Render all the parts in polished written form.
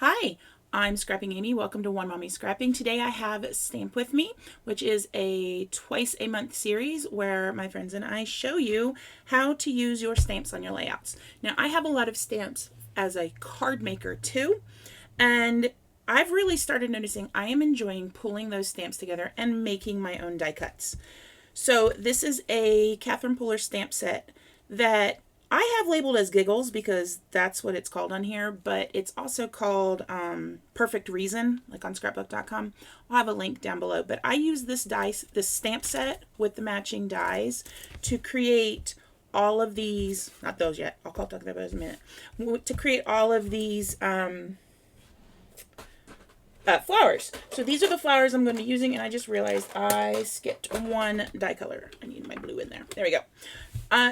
Hi, I'm Scrapping Amy. Welcome to One Mommy Scrapping. Today I have Stamp With Me, which is a twice a month series where my friends and I show you how to use your stamps on your layouts. Now, I have a lot of stamps as a card maker too, and I've really started noticing I am enjoying pulling those stamps together and making my own die cuts. So this is a Catherine Puller stamp set that I have labeled as Giggles because that's what it's called on here, but it's also called Perfect Reason, like on scrapbook.com. I'll have a link down below. But I use this stamp set with the matching dies to create all of these, not those yet, I'll talk about those in a minute, to create all of these flowers. So these are the flowers I'm going to be using, and I just realized I skipped one die color. I need my blue in there. There we go.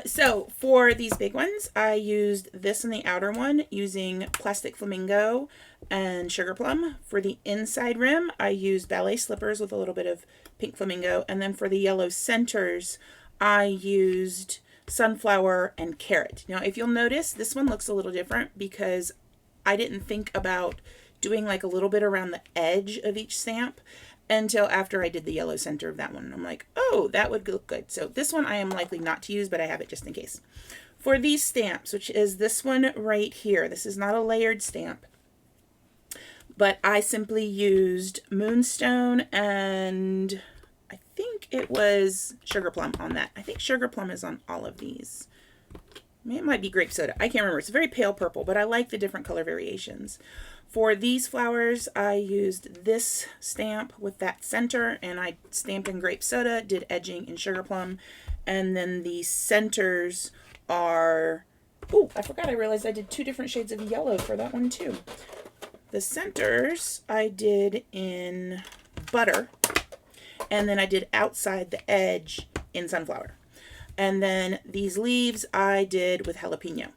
So for these big ones, I used this in the outer one using Plastic Flamingo and Sugar Plum. For the inside rim, I used Ballet Slippers with a little bit of Pink Flamingo. And then for the yellow centers, I used Sunflower and Carrot. Now, if you'll notice, this one looks a little different because I didn't think about doing like a little bit around the edge of each stamp until after I did the yellow center of that one. I'm like, oh, that would look good. So this one I am likely not to use, but I have it just in case. For these stamps, which is this one right here, this is not a layered stamp, but I simply used Moonstone and I think it was Sugar Plum on that. I think Sugar Plum is on all of these. It might be grape soda. I can't remember. It's a very pale purple, but I like the different color variations. For these flowers, I used this stamp with that center, and I stamped in grape soda, did edging in Sugar Plum, and then the centers are, oh, I forgot, I realized I did two different shades of yellow for that one too. The centers I did in Butter, and then I did outside the edge in Sunflower. And then these leaves I did with Jalapeno.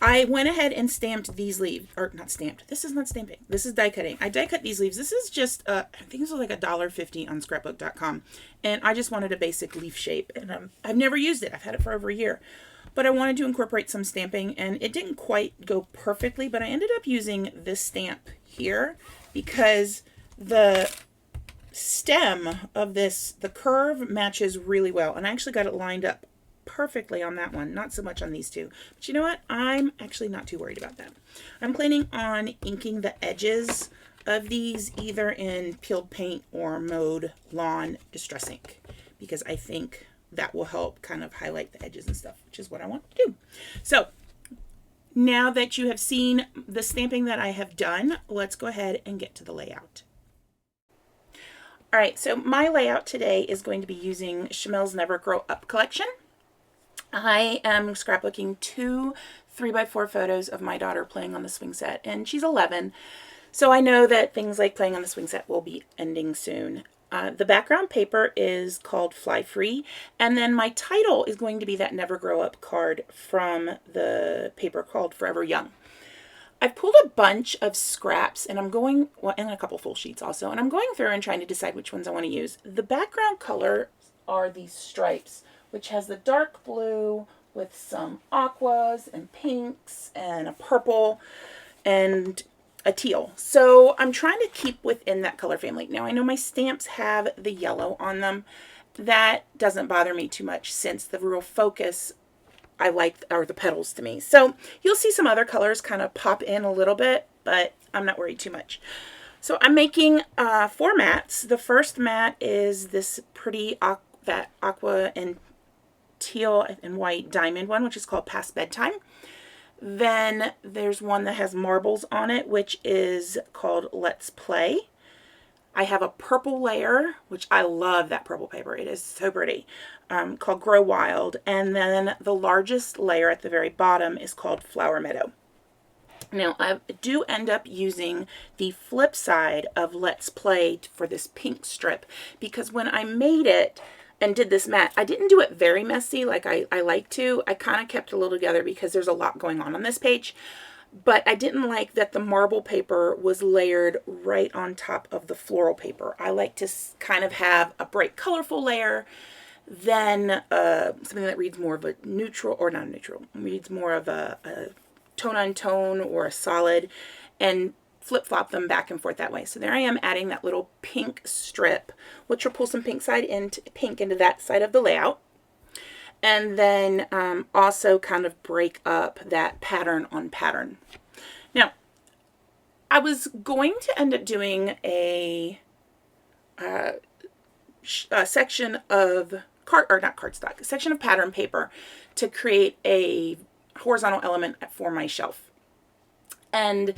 I went ahead and stamped these leaves, or not stamped. This is not stamping. This is die cutting. I die cut these leaves. This is just, I think this was like $1.50 on scrapbook.com. And I just wanted a basic leaf shape. And I've never used it. I've had it for over a year. But I wanted to incorporate some stamping, and it didn't quite go perfectly. But I ended up using this stamp here because the stem of this, the curve matches really well. And I actually got it lined up perfectly on that one, not so much on these two. But you know what? I'm actually not too worried about that. I'm planning on inking the edges of these either in peeled paint or Mode Lawn Distress Ink because I think that will help kind of highlight the edges and stuff, which is what I want to do. So now that you have seen the stamping that I have done, let's go ahead and get to the layout. All right, so my layout today is going to be using Chamel's Never Grow Up collection. I am scrapbooking 2 3x4 photos of my daughter playing on the swing set, and she's 11, so I know that things like playing on the swing set will be ending soon. The background paper is called Fly Free, and then my title is going to be that Never Grow Up card from the paper called Forever Young. I've pulled a bunch of scraps, and I'm going, well, and a couple full sheets also, and I'm going through and trying to decide which ones I want to use. The background color are these stripes, which has the dark blue with some aquas and pinks and a purple and a teal. So I'm trying to keep within that color family. Now I know my stamps have the yellow on them. That doesn't bother me too much since the real focus I like are the petals to me. So you'll see some other colors kind of pop in a little bit, but I'm not worried too much. So I'm making 4 mats. The first mat is this pretty that aqua and teal and white diamond one, which is called Past Bedtime. Then there's one that has marbles on it, which is called Let's Play. I have a purple layer, which I love that purple paper. It is so pretty, called Grow Wild. And then the largest layer at the very bottom is called Flower Meadow. Now, I do end up using the flip side of Let's Play for this pink strip because when I made it and did this mat, I didn't do it very messy like I like to. I kind of kept it a little together because there's a lot going on this page. But I didn't like that the marble paper was layered right on top of the floral paper. I like to kind of have a bright colorful layer, then something that reads more of a neutral, or not neutral, reads more of a tone on tone or a solid. and flip-flop them back and forth that way. So there I am adding that little pink strip, which will pull some pink into that side of the layout. And then also kind of break up that pattern on pattern. Now, I was going to end up doing a section of a section of pattern paper to create a horizontal element for my shelf. And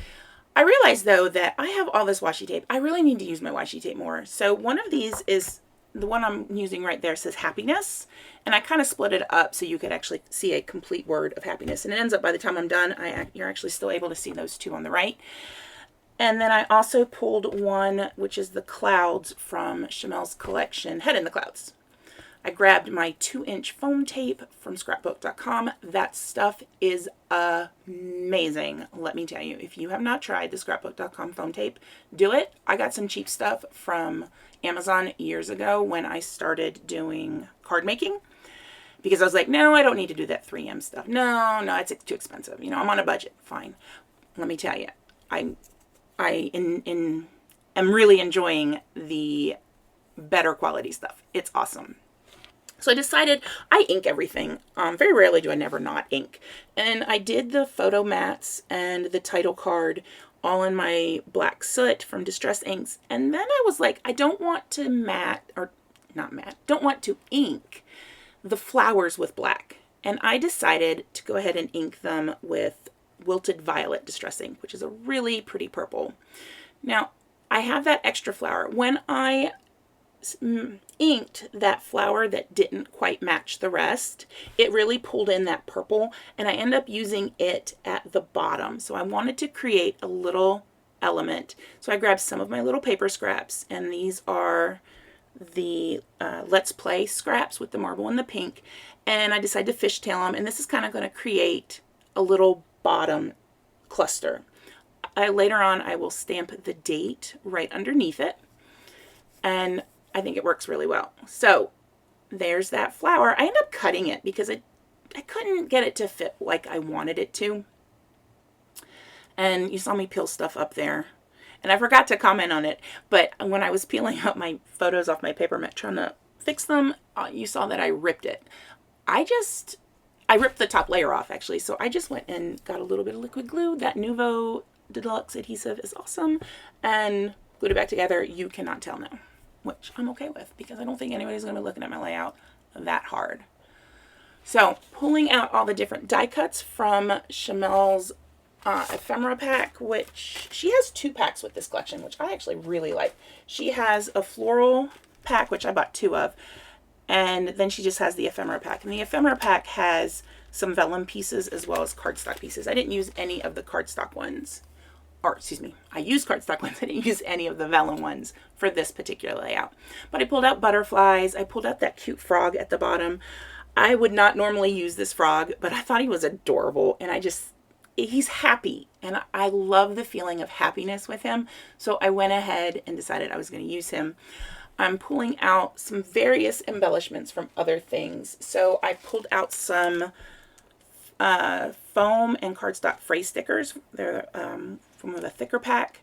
I realized though that I have all this washi tape. I really need to use my washi tape more. So one of these is the one I'm using right there, says happiness, and I kind of split it up so you could actually see a complete word of happiness. And it ends up, by the time I'm done, you're actually still able to see those two on the right. And then I also pulled one, which is the clouds from Chamel's collection, Head in the Clouds. I grabbed my 2-inch foam tape from scrapbook.com. That stuff is amazing. Let me tell you, if you have not tried the scrapbook.com foam tape, do it. I got some cheap stuff from Amazon years ago when I started doing card making, because I was like, no, I don't need to do that 3M stuff. No, it's too expensive. You know, I'm on a budget. Fine. Let me tell you, I am really enjoying the better quality stuff. It's awesome. So I decided I ink everything. Very rarely do I never not ink. And I did the photo mats and the title card all in my black soot from Distress Inks. And then I was like, I don't want to don't want to ink the flowers with black. And I decided to go ahead and ink them with Wilted Violet Distress Ink, which is a really pretty purple. Now, I have that extra flower. When I inked that flower that didn't quite match the rest, it really pulled in that purple, and I ended up using it at the bottom. So I wanted to create a little element. So I grabbed some of my little paper scraps, and these are the Let's Play scraps with the marble and the pink, and I decided to fishtail them, and this is kind of going to create a little bottom cluster. Later on I will stamp the date right underneath it, and I think it works really well. So there's that flower. I ended up cutting it because I couldn't get it to fit like I wanted it to. And you saw me peel stuff up there. And I forgot to comment on it, but when I was peeling up my photos off my paper mat trying to fix them, you saw that I ripped it. I ripped the top layer off actually. So I just went and got a little bit of liquid glue. That Nuvo Deluxe adhesive is awesome. And glued it back together. You cannot tell now, which I'm okay with because I don't think anybody's going to be looking at my layout that hard. So pulling out all the different die cuts from Chamel's Ephemera pack, which she has 2 packs with this collection, which I actually really like. She has a floral pack, which I bought 2 of, and then she just has the Ephemera pack. And the Ephemera pack has some vellum pieces as well as cardstock pieces. I didn't use any of the cardstock ones. Or, excuse me, I used cardstock ones. I didn't use any of the vellum ones for this particular layout. But I pulled out butterflies. I pulled out that cute frog at the bottom. I would not normally use this frog, but I thought he was adorable. And he's happy. And I love the feeling of happiness with him. So I went ahead and decided I was going to use him. I'm pulling out some various embellishments from other things. So I pulled out some foam and cardstock phrase stickers. They're from the thicker pack,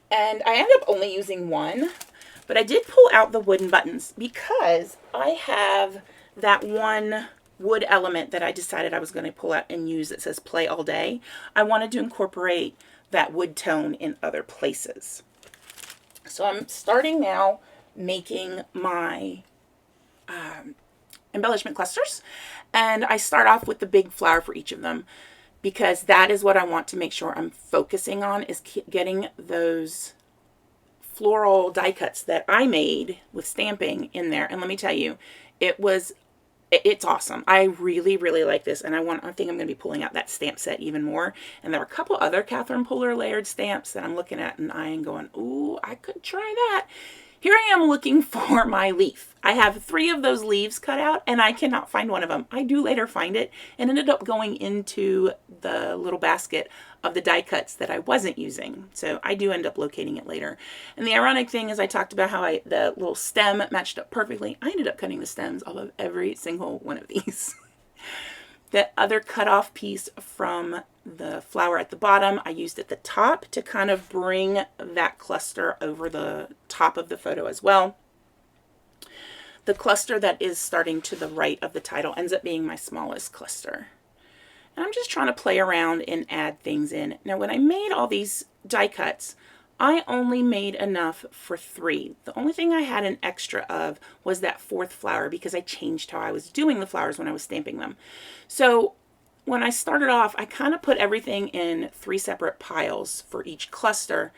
and I ended up only using one, but I did pull out the wooden buttons because I have that one wood element that I decided I was going to pull out and use that says Play All Day. I wanted to incorporate that wood tone in other places. So I'm starting now making my embellishment clusters, and I start off with the big flower for each of them because that is what I want to make sure I'm focusing on, is getting those floral die cuts that I made with stamping in there. And let me tell you, it's awesome. I really, really like this, and I think I'm going to be pulling out that stamp set even more. And there are a couple other Catherine Puller layered stamps that I'm looking at and eyeing, going, ooh, I could try that. Here I am looking for my leaf. I have 3 of those leaves cut out, and I cannot find one of them. I do later find it, and ended up going into the little basket of the die cuts that I wasn't using. So I do end up locating it later. And the ironic thing is, I talked about how the little stem matched up perfectly. I ended up cutting the stems off of every single one of these. The other cutoff piece from the flower at the bottom, I used at the top to kind of bring that cluster over the top of the photo as well. The cluster that is starting to the right of the title ends up being my smallest cluster. And I'm just trying to play around and add things in. Now, when I made all these die cuts, I only made enough for 3. The only thing I had an extra of was that 4th flower because I changed how I was doing the flowers when I was stamping them. So when I started off, I kind of put everything in 3 separate piles for each cluster,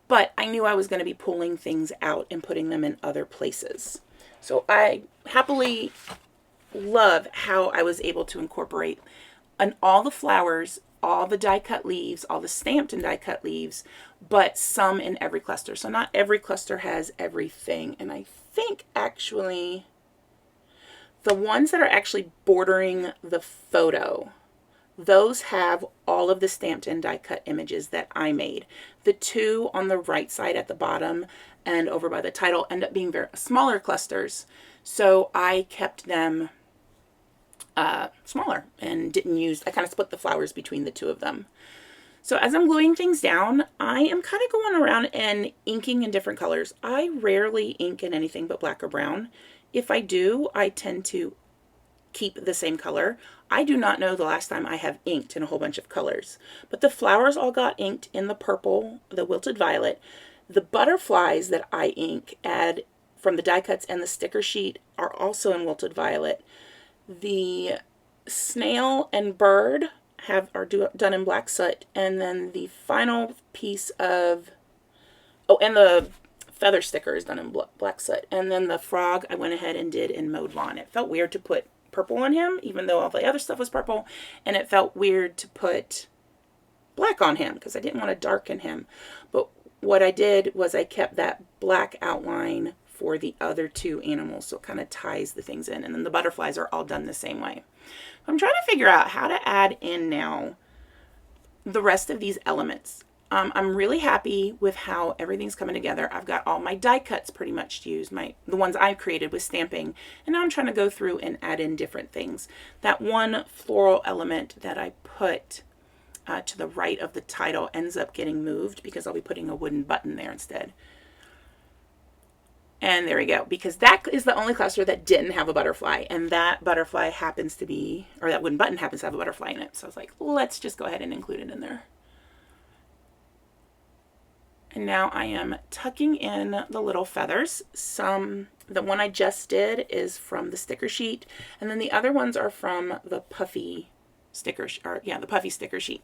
but I knew I was going to be pulling things out and putting them in other places. So I happily love how I was able to incorporate all the flowers, all the die cut leaves, all the stamped and die cut leaves, but some in every cluster. So not every cluster has everything. And I think actually the ones that are actually bordering the photo, those have all of the stamped and die cut images that I made. The 2 on the right side at the bottom and over by the title end up being very smaller clusters. So I kept them smaller and I kind of split the flowers between the 2 of them. So as I'm gluing things down, I am kind of going around and inking in different colors. I rarely ink in anything but black or brown. If I do, I tend to keep the same color. I do not know the last time I have inked in a whole bunch of colors, but the flowers all got inked in the purple, the wilted violet. The butterflies that I ink add from the die cuts and the sticker sheet are also in wilted violet. The snail and bird are done in black soot, and then the final piece of, and the feather sticker is done in black soot, and then the frog I went ahead and did in mauve lawn. It felt weird to put purple on him, even though all the other stuff was purple, and it felt weird to put black on him because I didn't want to darken him. But what I did was I kept that black outline for the other 2 animals, so it kind of ties the things in, and then the butterflies are all done the same way. I'm trying to figure out how to add in now the rest of these elements. I'm really happy with how everything's coming together. I've got all my die cuts pretty much used, the ones I created with stamping, and now I'm trying to go through and add in different things. That one floral element that I put to the right of the title ends up getting moved because I'll be putting a wooden button there instead. And there we go, because that is the only cluster that didn't have a butterfly, and that butterfly happens to be, or that wooden button happens to have a butterfly in it. So I was like, let's just go ahead and include it in there. And now I am tucking in the little feathers. The one I just did is from the sticker sheet, and then the other ones are from the Puffy sticker, the Puffy sticker sheet.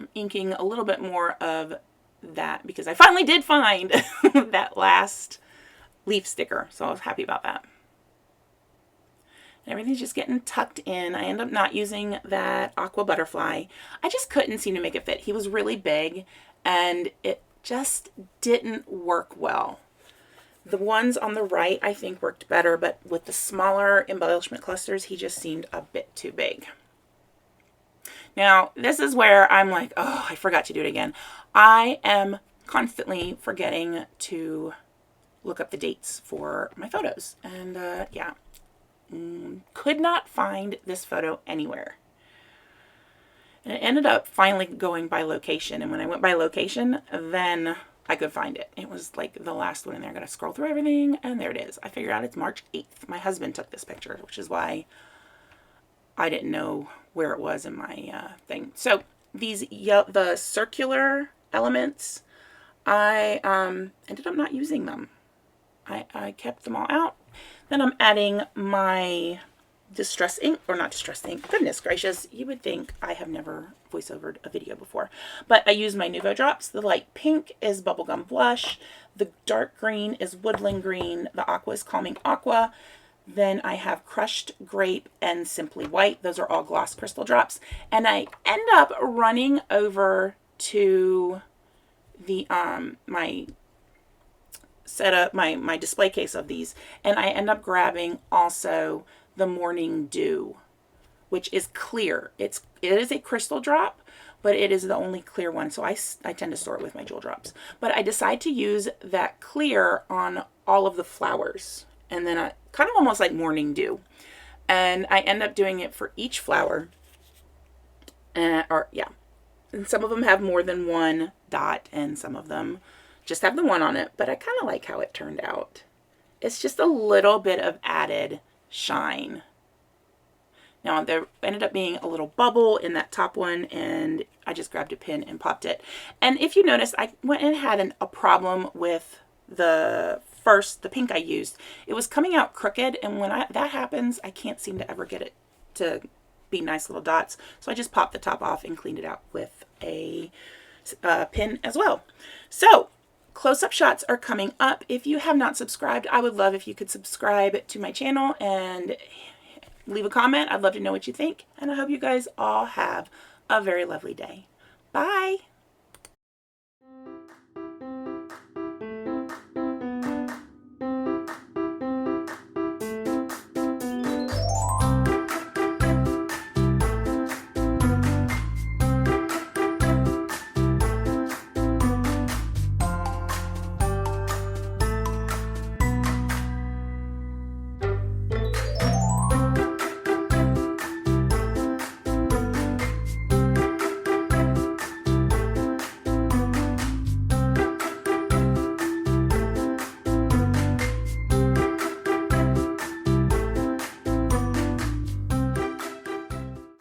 I'm inking a little bit more of that because I finally did find that last leaf sticker, so I was happy about that. And everything's just getting tucked in. I end up not using that aqua butterfly. I just couldn't seem to make it fit. He was really big and it just didn't work well. The ones on the right I think worked better, but with the smaller embellishment clusters, he just seemed a bit too big. Now, this is where I'm like, oh, I forgot to do it again. I am constantly forgetting to look up the dates for my photos. And yeah, could not find this photo anywhere. And it ended up finally going by location. And when I went by location, then I could find it. It was like the last one in there. I got to scroll through everything, and there it is. I figured out it's March 8th. My husband took this picture, which is why I didn't know where it was in my thing. So the circular elements, I ended up not using them. I kept them all out. Then I'm adding my distress ink, or not distress ink. Goodness gracious, you would think I have never voiceovered a video before. But I use my Nuvo drops. The light pink is Bubblegum Blush. The dark green is Woodland Green. The aqua is Calming Aqua. Then I have Crushed Grape and Simply White. Those are all gloss crystal drops. And I end up running over to the my setup, my display case of these, and I end up grabbing also the Morning Dew, which is clear. It is a crystal drop, but it is the only clear one, so I tend to store it with my jewel drops. But I decide to use that clear on all of the flowers, and then I kind of almost like morning dew. And I end up doing it for each flower. Or yeah. And some of them have more than one dot, and some of them just have the one on it. But I kind of like how it turned out. It's just a little bit of added shine. Now, there ended up being a little bubble in that top one, and I just grabbed a pin and popped it. And if you notice, I went and had a problem with the pink I used. It was coming out crooked, and when that happens, I can't seem to ever get it to be nice little dots. So I just popped the top off and cleaned it out with a pin as well. So close-up shots are coming up. If you have not subscribed, I would love if you could subscribe to my channel and leave a comment. I'd love to know what you think. And I hope you guys all have a very lovely day. Bye.